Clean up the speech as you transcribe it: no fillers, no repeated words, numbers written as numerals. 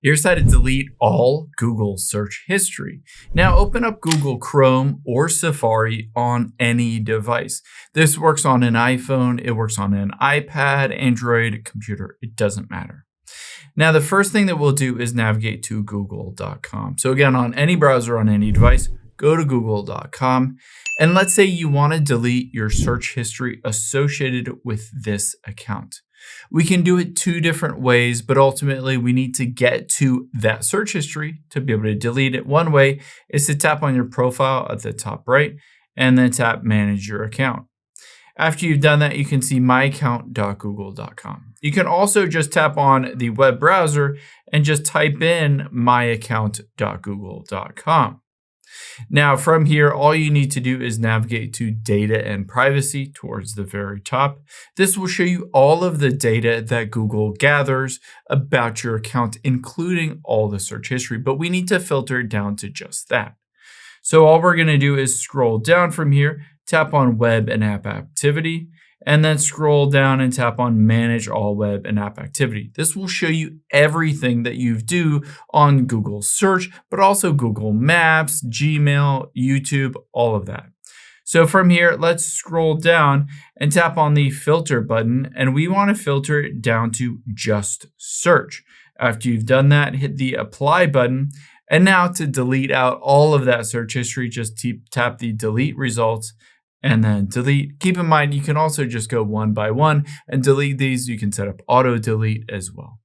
Here's how to delete all Google search history. Now open up Google Chrome or Safari on any device. This works on an iPhone, it works on an iPad, Android, computer, it doesn't matter. Now the first thing that we'll do is navigate to google.com. So again, on any browser, on any device, go to google.com. And let's say you want to delete your search history associated with this account. We can do it two different ways, but ultimately we need to get to that search history to be able to delete it. One way is to tap on your profile at the top right and then tap manage your account. After you've done that, you can see myaccount.google.com. You can also just tap on the web browser and just type in myaccount.google.com. Now from here, all you need to do is navigate to data and privacy towards the very top. This will show you all of the data that Google gathers about your account, including all the search history, but we need to filter it down to just that. So all we're going to do is scroll down from here, tap on web and app activity, and then scroll down and tap on manage all web and app activity. This will show you everything that you do on Google search, but also Google Maps, Gmail, YouTube, all of that. So from here, let's scroll down and tap on the filter button, and we want to filter it down to just search. After you've done that, hit the apply button. And now to delete out all of that search history, just tap the delete results and then delete. Keep in mind, you can also just go one by one and delete these. You can set up auto delete as well.